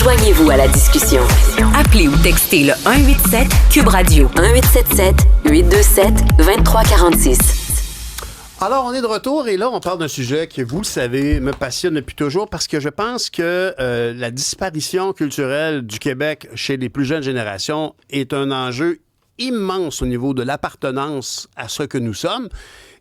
Joignez-vous à la discussion. Appelez ou textez le 187 Cube Radio 1877-827-2346. Alors, on est de retour et là, on parle d'un sujet qui, vous le savez, me passionne depuis toujours parce que je pense que la disparition culturelle du Québec chez les plus jeunes générations est un enjeu immense au niveau de l'appartenance à ce que nous sommes.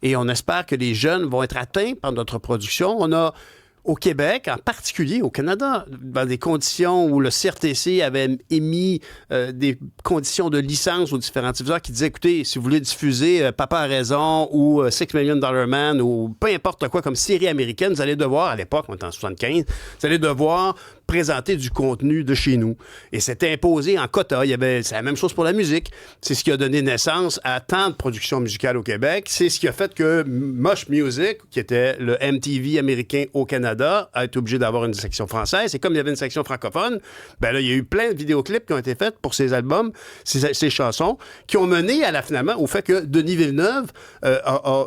Et on espère que les jeunes vont être atteints par notre production. On a au Québec, en particulier au Canada, dans des conditions où le CRTC avait émis des conditions de licence aux différents diffuseurs qui disaient, écoutez, si vous voulez diffuser Papa a raison ou Six Million Dollar Man ou peu importe quoi comme série américaine, vous allez devoir, à l'époque, on était en 75, vous allez devoir présenter du contenu de chez nous. Et c'était imposé en quota. C'est la même chose pour la musique. C'est ce qui a donné naissance à tant de productions musicales au Québec. C'est ce qui a fait que Much Music, qui était le MTV américain au Canada, a été obligé d'avoir une section française. Et comme il y avait une section francophone, ben là, il y a eu plein de vidéoclips qui ont été faits pour ces albums, ces chansons, qui ont mené finalement au fait que Denis Villeneuve,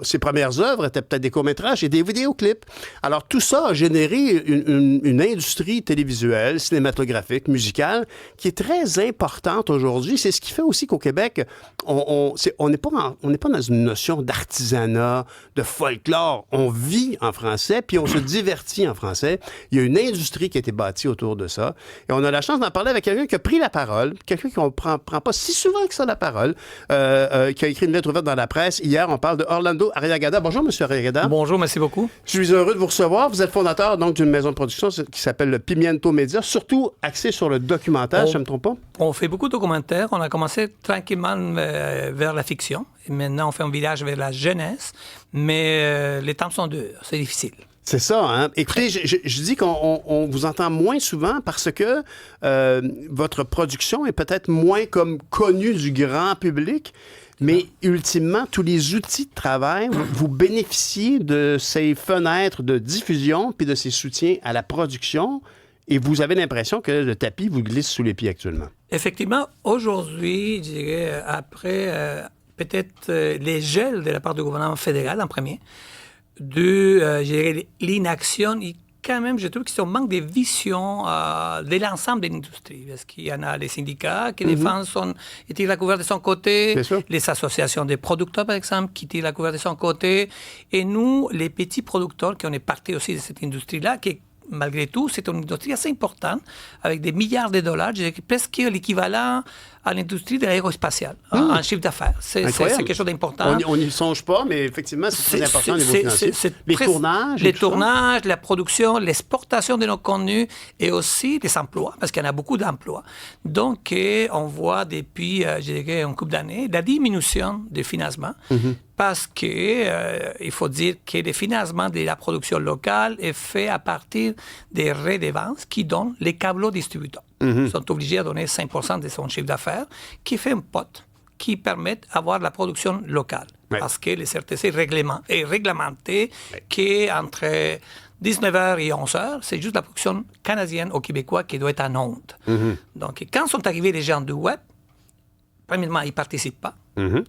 ses premières œuvres étaient peut-être des courts-métrages et des vidéoclips. Alors, tout ça a généré une industrie télévisuelle, cinématographique, musicale, qui est très importante aujourd'hui. C'est ce qui fait aussi qu'au Québec, on n'est pas dans une notion d'artisanat, de folklore. On vit en français, puis on se divertit en français. Il y a une industrie qui a été bâtie autour de ça. Et on a la chance d'en parler avec quelqu'un qui a pris la parole, quelqu'un qui ne prend pas si souvent que ça la parole, qui a écrit une lettre ouverte dans la presse. Hier, on parle de Orlando Arriagada. Bonjour, M. Arriagada. Bonjour, merci beaucoup. Je suis heureux de vous recevoir. Vous êtes fondateur donc d'une maison de production qui s'appelle le Pimiento Média, surtout axé sur le documentaire, si je ne me trompe pas. On fait beaucoup de documentaires. On a commencé tranquillement vers la fiction. Et maintenant, on fait un virage vers la jeunesse. Mais les temps sont durs. C'est difficile. C'est ça, hein? Écoutez, je dis qu'on vous entend moins souvent parce que votre production est peut-être moins comme connue du grand public. Mais ultimement, tous les outils de travail, vous bénéficiez de ces fenêtres de diffusion puis de ces soutiens à la production. Et vous avez l'impression que le tapis vous glisse sous les pieds actuellement. Effectivement, aujourd'hui, je dirais, après peut-être les gels de la part du gouvernement fédéral en premier, je dirais, l'inaction, quand même, je trouve qu'ils manque de vision de l'ensemble de l'industrie. Parce qu'il y en a les syndicats qui défendent qui tirent la couverture de son côté, les associations des producteurs, par exemple, qui tirent la couverture de son côté, et nous, les petits producteurs, qui on est partis aussi de cette industrie-là, qui malgré tout, c'est une industrie assez importante, avec des milliards de dollars, je dirais presque l'équivalent à l'industrie de l'aérospatiale, en chiffre d'affaires. C'est quelque chose d'important. On n'y songe pas, mais effectivement, c'est très important au niveau financier. Les tournages, la production, l'exportation de nos contenus et aussi les emplois, parce qu'il y en a beaucoup d'emplois. Donc, on voit depuis, je dirais, une couple d'années, la diminution des financements, parce que il faut dire que le financement de la production locale est fait à partir des redevances qui donnent les câbleaux distributeurs. Ils sont obligés à donner 5% de son chiffre d'affaires, qui fait un pot qui permet d'avoir la production locale. Ouais. Parce que le CRTC est réglementé qu'entre 19h et 11h, c'est juste la production canadienne au Québécois qui doit être en onde. Donc, quand sont arrivés les gens du web, premièrement, ils ne participent pas.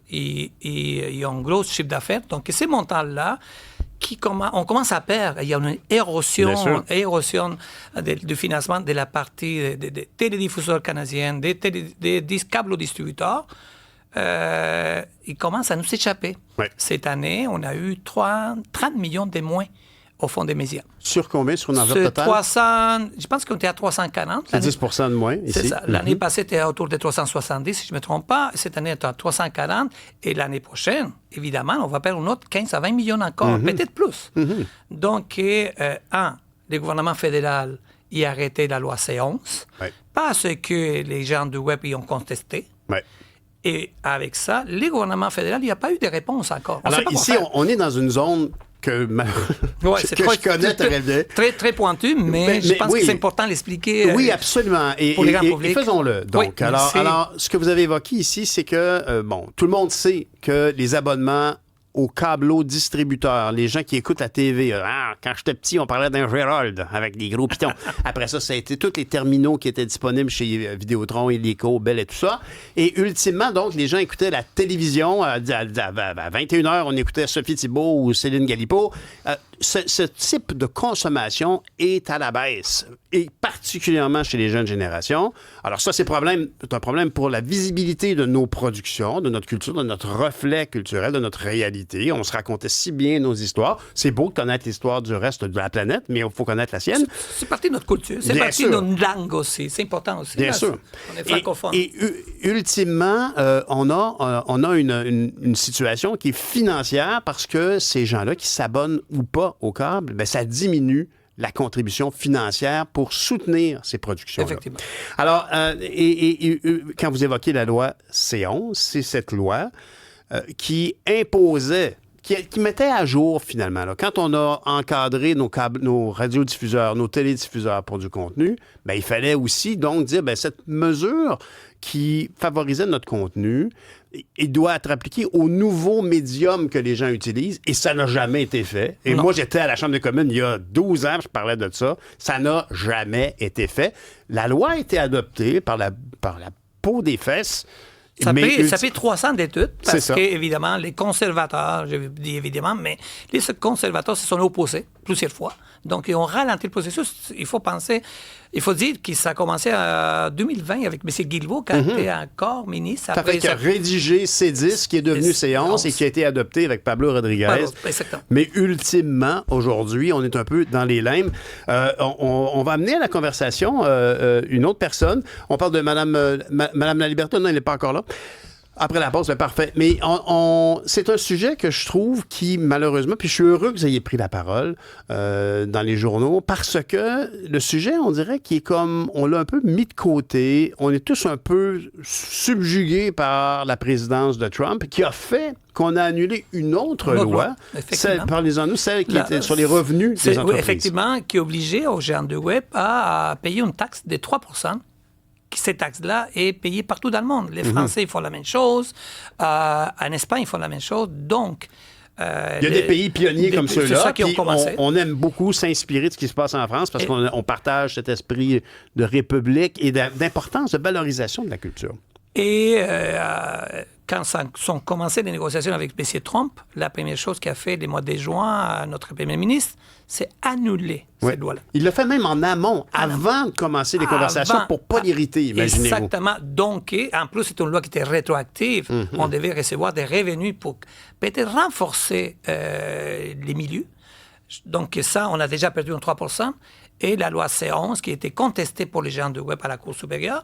Ils ont un gros chiffre d'affaires. Donc, ces montants-là, on commence à perdre. Il y a une érosion du financement de la partie des télédiffuseurs canadiens, des câbles distributeurs. Ils commencent à nous échapper. Ouais. Cette année, on a eu 30 millions de moins au fond des médias. Sur combien? Sur une enveloppe totale? Je pense qu'on était à 340. C'est 10 de moins ici. C'est ça. L'année passée, c'était autour de 370, si je ne me trompe pas. Cette année, on est à 340. Et l'année prochaine, évidemment, on va perdre une autre 15 à 20 millions encore, peut-être plus. Donc, le gouvernement fédéral y a arrêté la loi C11 parce que les gens du web y ont contesté. Ouais. Et avec ça, le gouvernement fédéral, il n'y a pas eu de réponse encore. Alors, ici, on est dans une zone que je connais très bien. Très, très pointu, mais je pense que c'est important de l'expliquer. Oui, absolument. Pour les grands publics. Et faisons-le. Donc, alors, ce que vous avez évoqué ici, c'est que, tout le monde sait que les abonnements aux câbleaux distributeurs, les gens qui écoutent la TV. Quand j'étais petit, on parlait d'un Gérald avec des gros pitons. Après ça a été tous les terminaux qui étaient disponibles chez Vidéotron, Illico, Bell et tout ça. Et ultimement, donc, les gens écoutaient la télévision. À 21h, on écoutait Sophie Thibault ou Céline Galipo. ce type de consommation est à la baisse, et particulièrement chez les jeunes générations. Alors ça, c'est un problème pour la visibilité de nos productions, de notre culture, de notre reflet culturel, de notre réalité. On se racontait si bien nos histoires. C'est beau de connaître l'histoire du reste de la planète, mais il faut connaître la sienne. C'est partie de notre culture, c'est partie de notre langue aussi. C'est important aussi. Bien sûr. On est francophone. Et ultimement, on a une situation qui est financière parce que ces gens-là qui s'abonnent ou pas au câble, bien, ça diminue la contribution financière pour soutenir ces productions-là. Effectivement. Alors, quand vous évoquez la loi C11, c'est cette loi qui imposait, qui mettait à jour finalement. Là, quand on a encadré nos radiodiffuseurs, nos télédiffuseurs pour du contenu, bien, il fallait aussi donc dire, bien, cette mesure qui favorisait notre contenu, il doit être appliqué aux nouveaux médiums que les gens utilisent, et ça n'a jamais été fait. Et Non. moi, j'étais à la Chambre des communes il y a 12 ans, je parlais de ça. Ça n'a jamais été fait. La loi a été adoptée par la peau des fesses. Ça fait 300 d'études, parce ça. que, évidemment, les conservateurs, je dis évidemment, mais les conservateurs se sont opposés plusieurs fois. Donc, ils ont ralenti le processus. Il faut dire que ça a commencé en 2020 avec M. Guilbeault, quand il était encore ministre. Ça fait qu'il a rédigé C10, qui est devenu C11 et qui a été adopté avec Pablo Rodriguez. Exactement. Mais ultimement, aujourd'hui, on est un peu dans les limbes. On va amener à la conversation une autre personne. On parle de Madame Laliberté. Non, elle n'est pas encore là. Après la pause, c'est parfait. Mais c'est un sujet que je trouve qui, malheureusement, puis je suis heureux que vous ayez pris la parole dans les journaux, parce que le sujet, on dirait qu'il est comme, on l'a un peu mis de côté. On est tous un peu subjugués par la présidence de Trump, qui a fait qu'on a annulé une autre loi. Parlez-en-nous, celle qui était sur les revenus des entreprises. Oui, effectivement, qui obligeait aux géants de web à payer une taxe de 3 %. Cette taxe-là est payée partout dans le monde. Les Français font la même chose. En Espagne, ils font la même chose. Donc, il y a des pays pionniers comme ceux-là. On aime beaucoup s'inspirer de ce qui se passe en France parce qu'on partage cet esprit de république et d'importance, de valorisation de la culture. Et quand sont commencées les négociations avec M. Trump, la première chose qu'a fait le mois de juin notre premier ministre, c'est annuler cette loi-là. Il l'a fait même en amont, avant de commencer les conversations, pour ne pas l'irriter, imaginez-vous. Exactement. Donc, en plus, c'est une loi qui était rétroactive. On devait recevoir des revenus pour peut-être renforcer les milieux. Donc, ça, on a déjà perdu un 3 %. Et la loi C11, qui a été contestée pour les géants de web à la Cour supérieure,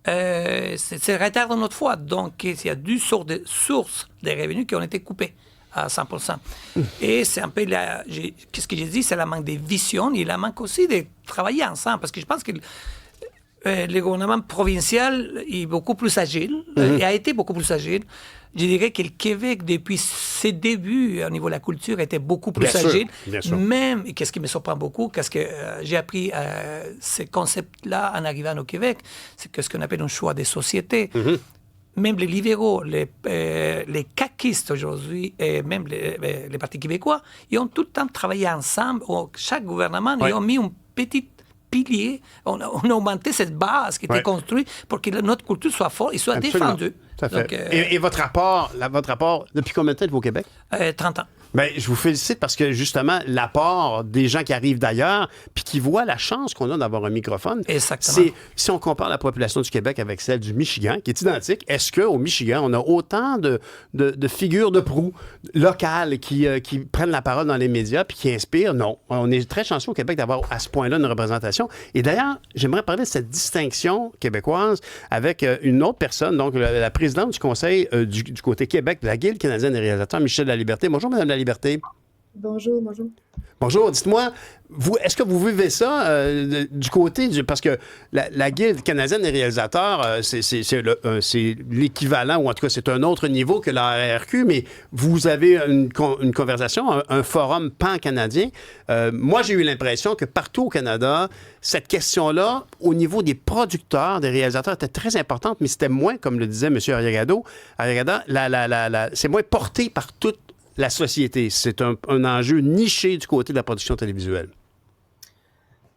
c'est retard dans notre foi. Donc, il y a deux sources de revenus qui ont été coupées à 100 %. Et c'est un peu, qu'est-ce que j'ai dit, c'est la manque de vision et la manque aussi de travailler ensemble. Parce que je pense que le gouvernement provincial est beaucoup plus agile, et a été beaucoup plus agile. Je dirais que le Québec, depuis ses débuts au niveau de la culture, était beaucoup plus agile. Bien sûr. Même, qu'est-ce qui me surprend beaucoup, parce que j'ai appris ce concept-là en arrivant au Québec, c'est ce qu'on appelle un choix des sociétés. Même les libéraux, les caquistes aujourd'hui, et même les partis québécois, ils ont tout le temps travaillé ensemble. Chaque gouvernement, ils ont mis un petit pilier, on a augmenté cette base qui était construite pour que notre culture soit forte et soit défendue. Tout à fait. Donc, et votre rapport, depuis combien de temps êtes-vous au Québec? 30 ans. Bien, je vous félicite parce que, justement, l'apport des gens qui arrivent d'ailleurs puis qui voient la chance qu'on a d'avoir un microphone. Exactement. Si on compare la population du Québec avec celle du Michigan, qui est identique, est-ce qu'au Michigan, on a autant de figures de proue locales qui prennent la parole dans les médias puis qui inspirent? Non. On est très chanceux au Québec d'avoir à ce point-là une représentation. Et d'ailleurs, j'aimerais parler de cette distinction québécoise avec une autre personne, donc la présidente du conseil du côté Québec de la Guilde canadienne des réalisateurs, Michèle Laliberté. Bonjour, Mme Laliberté. Bonjour, bonjour. Bonjour, dites-moi, est-ce que vous vivez ça du côté parce que la Guilde canadienne des réalisateurs, c'est l'équivalent, ou en tout cas, c'est un autre niveau que la RRQ, mais vous avez une conversation, un forum pan-canadien. Moi, j'ai eu l'impression que partout au Canada, cette question-là, au niveau des producteurs, des réalisateurs, était très importante, mais c'était moins, comme le disait M. Arriagada, c'est moins porté par toute la société. C'est un enjeu niché du côté de la production télévisuelle.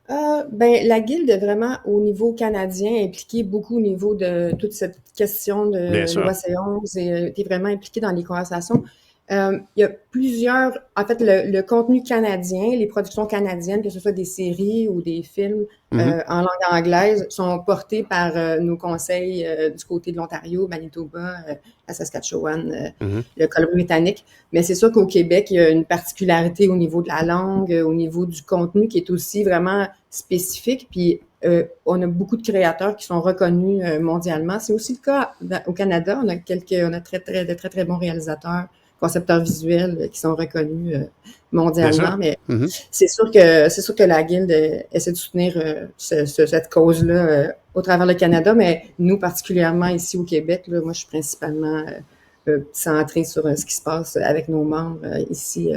La Guilde est vraiment, au niveau canadien, impliquée beaucoup au niveau de toute cette question de loi C11 et est vraiment impliquée dans les conversations. Il y a plusieurs, en fait, le contenu canadien, les productions canadiennes, que ce soit des séries ou des films en langue anglaise, sont portés par nos conseils du côté de l'Ontario, Manitoba, la Saskatchewan, le Colombie-Britannique. Mais c'est sûr qu'au Québec, il y a une particularité au niveau de la langue, au niveau du contenu qui est aussi vraiment spécifique. Puis on a beaucoup de créateurs qui sont reconnus mondialement. C'est aussi le cas au Canada. On a de très bons réalisateurs, concepteurs visuels qui sont reconnus mondialement, mais c'est sûr que la Guilde essaie de soutenir cette cause-là au travers le Canada, mais nous, particulièrement ici au Québec, là, moi, je suis principalement centrée sur ce qui se passe avec nos membres ici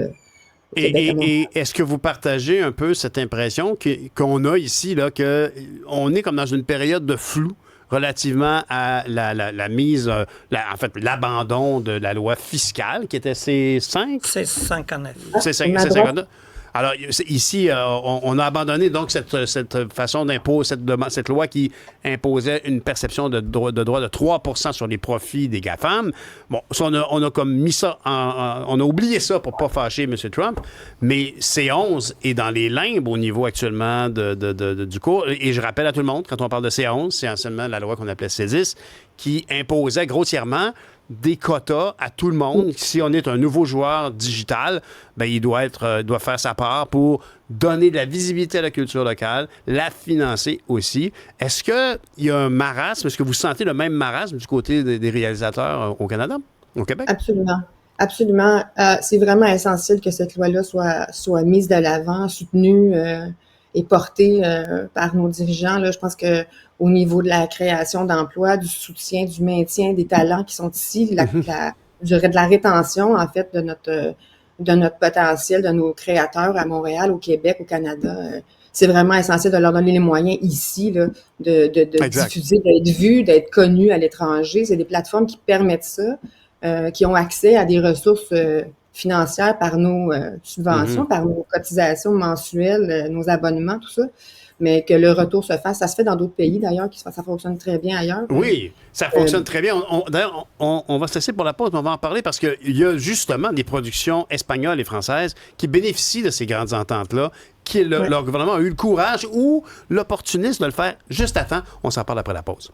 au Québec. Et est-ce que vous partagez un peu cette impression qu'on a ici, là, qu'on est comme dans une période de flou relativement à la mise, en fait, l'abandon de la loi fiscale, qui était C5? C59. C59. Alors, ici, on a abandonné donc cette façon d'impôt, cette loi qui imposait une perception de droit de 3 sur les profits des GAFAM. Bon, ça, on a comme mis ça, on a oublié ça pour pas fâcher M. Trump, mais C11 est dans les limbes au niveau actuellement du cours. Et je rappelle à tout le monde, quand on parle de C11, c'est anciennement la loi qu'on appelait C10, qui imposait grossièrement des quotas à tout le monde. Si on est un nouveau joueur digital, ben il doit faire sa part pour donner de la visibilité à la culture locale, la financer aussi. Est-ce qu'il y a un marasme? Est-ce que vous sentez le même marasme du côté des réalisateurs au Canada, au Québec? Absolument. Absolument. C'est vraiment essentiel que cette loi-là soit mise de l'avant, soutenue et portée par nos dirigeants. Là, je pense que au niveau de la création d'emplois, du soutien, du maintien des talents qui sont ici, de la rétention, en fait, de notre potentiel, de nos créateurs à Montréal, au Québec, au Canada. C'est vraiment essentiel de leur donner les moyens ici, là, de diffuser, d'être vus, d'être connus à l'étranger. C'est des plateformes qui permettent ça, qui ont accès à des ressources financières par nos subventions, par nos cotisations mensuelles, nos abonnements, tout ça. Mais que le retour se fasse. Ça se fait dans d'autres pays, d'ailleurs, ça fonctionne très bien ailleurs. Oui, ça fonctionne très bien. D'ailleurs, on va se laisser pour la pause, mais on va en parler parce qu'il y a justement des productions espagnoles et françaises qui bénéficient de ces grandes ententes-là, leur gouvernement a eu le courage ou l'opportunisme de le faire juste à temps. On s'en parle après la pause.